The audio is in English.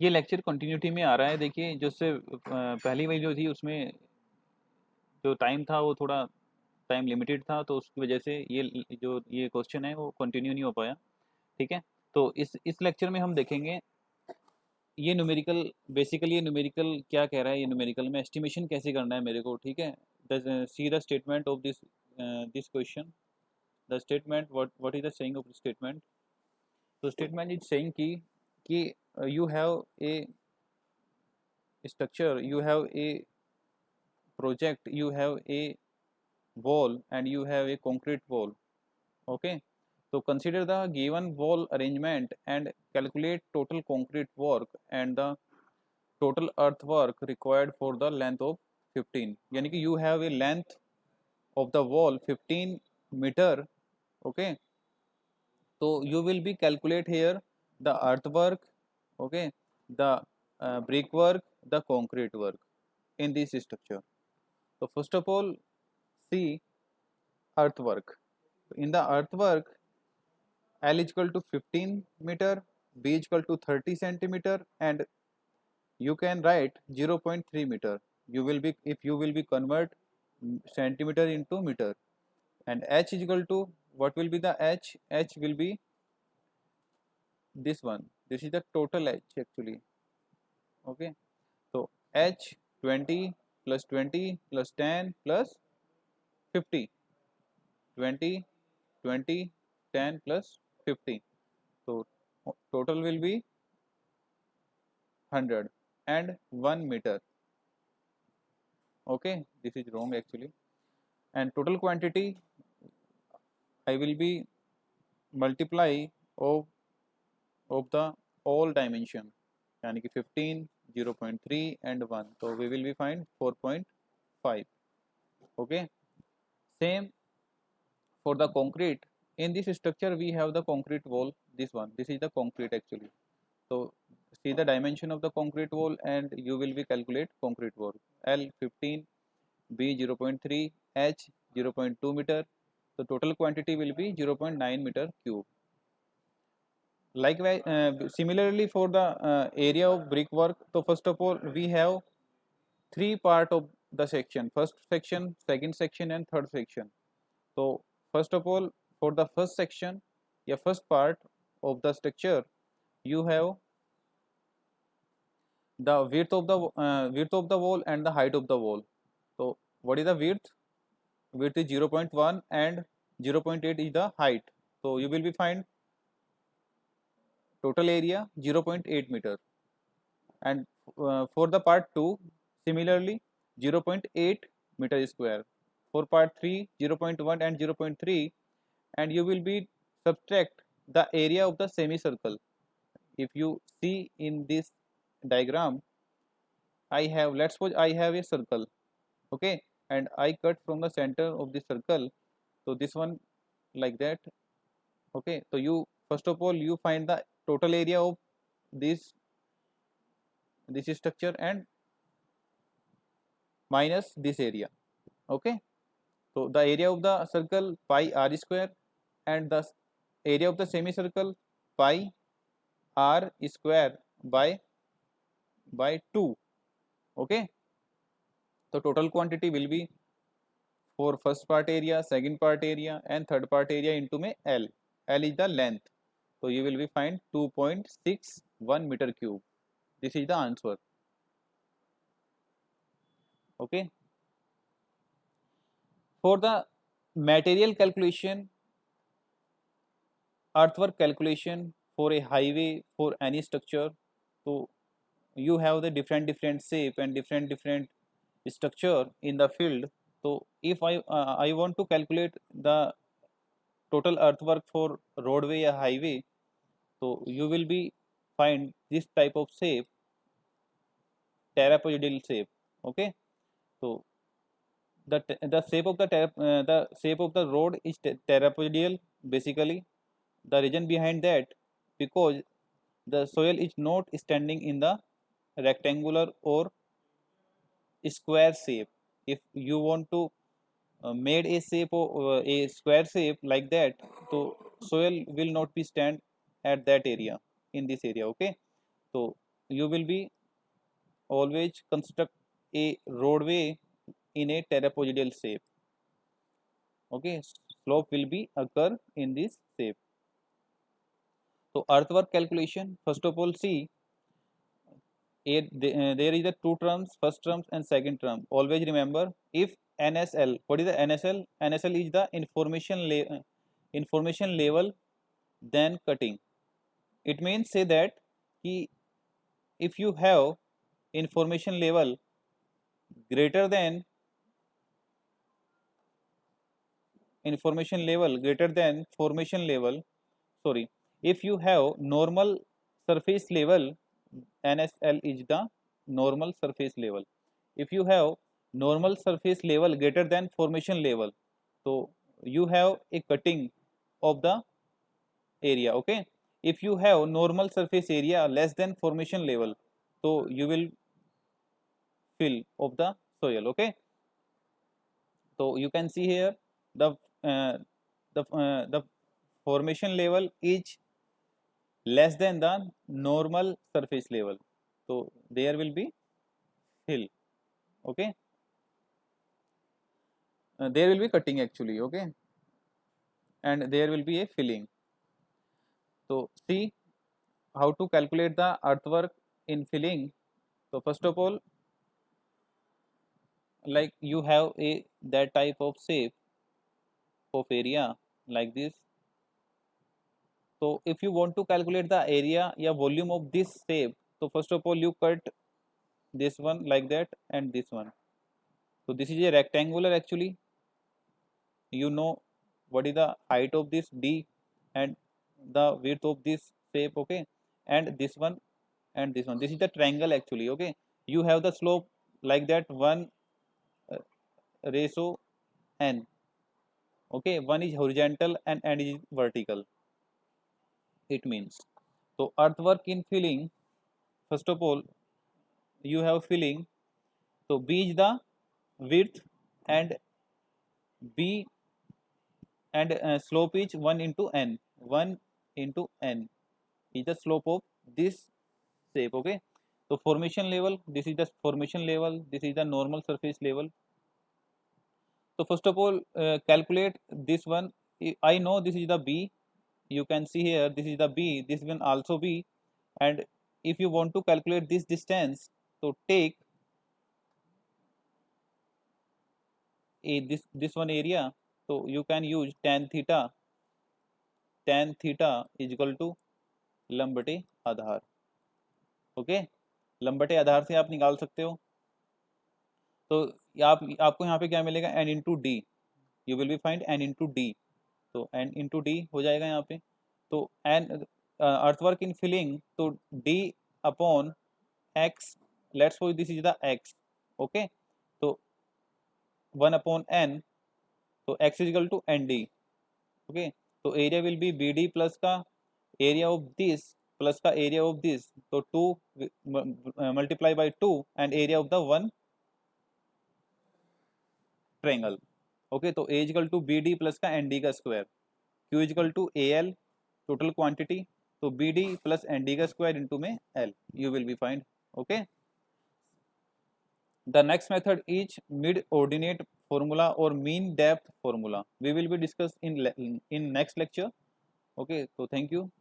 ये lecture continuity में आ रहा है। देखिए जो से पहली वाली जो थी उसमें जो टाइम था वो थोड़ा टाइम लिमिटेड था, तो उसकी वजह से ये क्वेश्चन है वो कंटिन्यू नहीं हो पाया। ठीक है, तो इस लेक्चर में हम देखेंगे ये न्यूमेरिकल, बेसिकली ये न्यूमेरिकल क्या कह रहा है, ये न्यूमेरिकल में एस्टिमेशन कैसे करना है मेरे को। ठीक है, see the statement of this question. The statement, what is the saying of the statement. तो स्टेटमेंट इज सेइंग कि you have a structure, you have a project, you have a wall and you have a concrete wall. Okay, so consider the given wall arrangement and calculate total concrete work and the total earthwork required for the length of 15, यानी कि you have a length of the wall 15 meter. Okay, so you will be calculate here the earthwork, okay, the brickwork, the concrete work in this structure. So first of all, see earthwork. In the earthwork, L is equal to 15 meter, B is equal to 30 centimeter, and you can write 0.3 meter. You will be, if you will be convert centimeter into meter, and H is equal to, what will be the H? H will be this one. This is the total H actually. Okay, so H 20 plus 20 plus 10 plus 50. 20, 20, 10 plus 50. So total will be 100 and 1 meter. Okay, this is wrong actually. And total quantity I will be multiply of of the all dimension, यानी कि 15, 0.3 and 1. So we will be find 4.5. Okay, same for the concrete. In this structure we have the concrete wall. This one, this is the concrete actually. So see the dimension of the concrete wall and you will be calculate concrete wall. L 15, B 0.3, H 0.2 meter. So total quantity will be 0.9 meter cube. Likewise, similarly for the area of brickwork. So first of all we have three part of the section: first section, second section, and third section. So first of all, for the first section, yeah, first part of the structure, you have the width of the wall and the height of the wall. So what is the width? Width is 0.1 and 0.8 is the height. So you will be find total area 0.8 meter. And for the part 2, similarly 0.8 meter square. For part 3, 0.1 and 0.3, and you will be subtract the area of the semicircle. If you see in this diagram, I have, let's suppose I have a circle, okay, and I cut from the center of the circle. So this one like that. Okay, so you first of all you find the total area of this this structure and minus this area. Okay, so the area of the circle pi r square and the area of the semicircle pi r square by 2. Okay, so total quantity will be for first part area, second part area, and third part area into में L. L is the length. So you will be find 2.61 meter cube. This is the answer. Okay. For the material calculation, earthwork calculation for a highway, for any structure, so you have the different shape and different structure in the field. So if I want to calculate the total earthwork for roadway or highway, so you will be find this type of shape, trapezoidal shape. Okay, so the shape of the shape of the road is trapezoidal basically. The reason behind that, because the soil is not standing in the rectangular or square shape. If you want to made a shape or a square shape like that, so soil will not be stand at that area, in this area. Okay, so you will be always construct a roadway in a trapezoidal shape. Okay, slope will be occur in this shape. So earthwork calculation, first of all, see there is the two terms, first term and second term. Always remember, if NSL, what is the NSL? NSL is the information level then cutting. It means say that if you have information level greater than formation level, sorry, if you have normal surface level, NSL is the normal surface level. If you have normal surface level greater than formation level, so you have a cutting of the area. Okay, if you have normal surface area less than formation level, so you will fill of the soil. Okay, so you can see here the uh, the formation level is less than the normal surface level, so there will be fill. Okay, there will be cutting actually. Okay, and there will be a filling. So see how to calculate the earthwork in filling. So first of all, like you have a that type of shape of area like this. So if you want to calculate the area या volume of this shape, so first of all you cut this one like that and this one. So this is a rectangular actually. You know what is the height of this D and the width of this shape. Okay, and this one and this one. This is the triangle actually. Okay, you have the slope like that, 1 uh, ratio n. Okay, one is horizontal and is vertical. It means, so earthwork in filling, first of all you have filling. So B is the width and B and slope is 1 into n. 1 into n is the slope of this shape. Okay, so formation level, this is the formation level, this is the normal surface level. So first of all calculate this one. I know this is the B, you can see here this is the B, this one also B. And if you want to calculate this distance, so take this one area. So you can use tan theta. Tan theta is equal to लंब बटे आधार. Okay, लंब बटे आधार से आप निकाल सकते हो. तो आपको यहाँ पे क्या मिलेगा, n into D. You will be find n into D. तो n इंटू डी हो जाएगा यहाँ पे. तो n अर्थवर्क इन फिलिंग, तो d upon x, let's suppose this is the x. Okay, तो 1 अपॉन n, तो x is equal to N D. Okay, तो area will be B D plus का एरिया ऑफ दिस प्लस का area of this, तो 2 multiply by 2 and area of the one triangle. Okay, तो A equal to B D plus का N D का square. Q equal to A L total quantity, तो B D plus N D का square into में L, you will be find. Okay, the next method is mid ordinate formula or mean depth formula. We will be discussed in next lecture. Okay, so thank you.